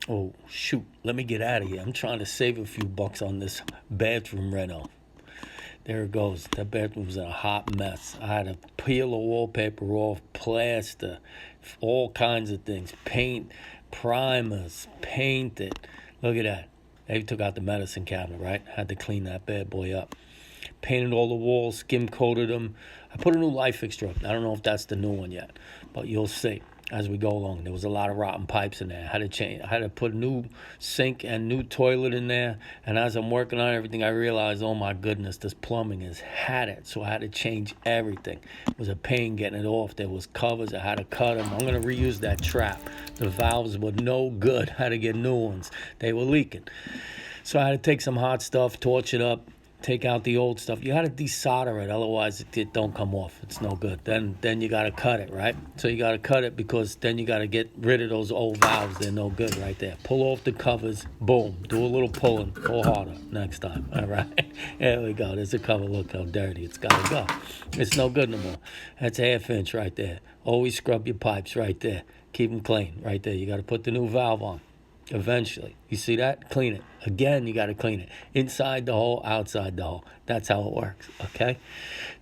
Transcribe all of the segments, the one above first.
Oh, shoot. Let me get out of here. I'm trying to save a few bucks on this bathroom reno. There it goes. That bathroom's in a hot mess. I had to peel the wallpaper off, plaster, all kinds of things. Paint, primers, paint it. Look at that. They took out the medicine cabinet, right? Had to clean that bad boy up. Painted all the walls, skim coated them. I put a new light fixture up. I don't know if that's the new one yet, but you'll see as we go along. There was a lot of rotten pipes in there. I had to put a new sink and new toilet in there. And as I'm working on everything, I realized, oh my goodness, this plumbing has had it. So I had to change everything. It was a pain getting it off. There was covers. I had to cut them. I'm going to reuse that trap. The valves were no good. I had to get new ones. They were leaking. So I had to take some hot stuff, torch it up, take out the old stuff. You got to desolder it, otherwise it don't come off. It's no good. Then you got to cut it, right? So you got to cut it because then you got to get rid of those old valves. They're no good right there. Pull off the covers. Boom. Do a little pulling. Pull harder next time. All right. There we go. There's a cover. Look how dirty. It's got to go. It's no good no more. That's a half inch right there. Always scrub your pipes right there. Keep them clean right there. You got to put the new valve on. Eventually, you see that? Clean it. Again, you got to clean it. Inside the hole, outside the hole. That's how it works, okay?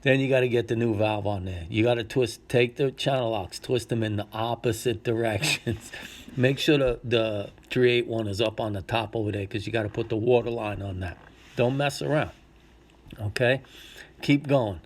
Then you got to get the new valve on there. You got to take the channel locks, twist them in the opposite directions. Make sure the 381 is up on the top over there because you got to put the water line on that. Don't mess around, okay? Keep going.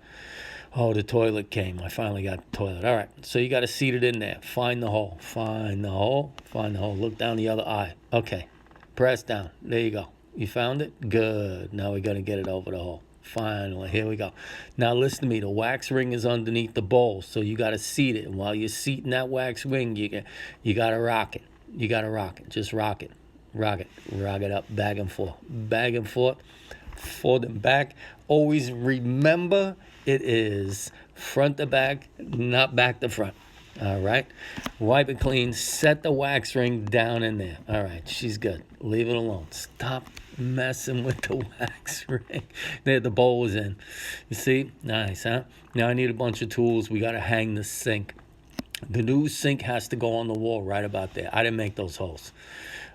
Oh, the toilet came. I finally got the toilet. All right. So you got to seat it in there. Find the hole. Find the hole. Find the hole. Look down the other eye. Okay. Press down. There you go. You found it? Good. Now we're going to get it over the hole. Finally. Here we go. Now listen to me. The wax ring is underneath the bowl. So you got to seat it. And while you're seating that wax ring, you got to rock it. You got to rock it. Just rock it. Rock it. Rock it up. Back and forth. Back and forth. Forward and back. Always remember it is front to back, not back to front. All right. Wipe it clean. Set the wax ring down in there. All right. She's good. Leave it alone. Stop messing with the wax ring. There, the bowl is in. You see? Nice, huh? Now I need a bunch of tools. We got to hang the sink. The new sink has to go on the wall right about there. I didn't make those holes.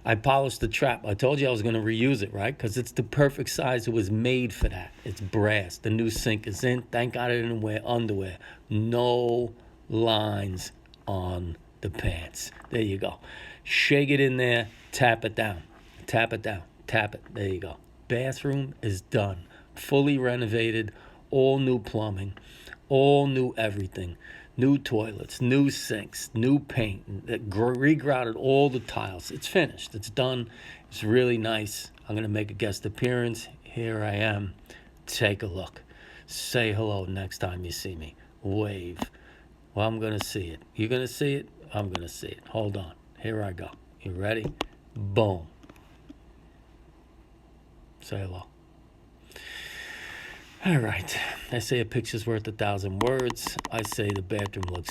I polished the trap. I told you I was going to reuse it, right? Because it's the perfect size. It was made for that. It's brass. The new sink is in. Thank God I didn't wear underwear. No lines on the pants. There you go. Shake it in there. Tap it down. Tap it down. Tap it. There you go. Bathroom is done. Fully renovated. All new plumbing. All new everything. New toilets, new sinks, new paint, regrouted all the tiles. It's finished. It's done. It's really nice. I'm going to make a guest appearance. Here I am. Take a look. Say hello next time you see me. Wave. Well, I'm going to see it. You're going to see it? I'm going to see it. Hold on. Here I go. You ready? Boom. Say hello. All right. I say a picture's worth 1,000 words. I say the bathroom looks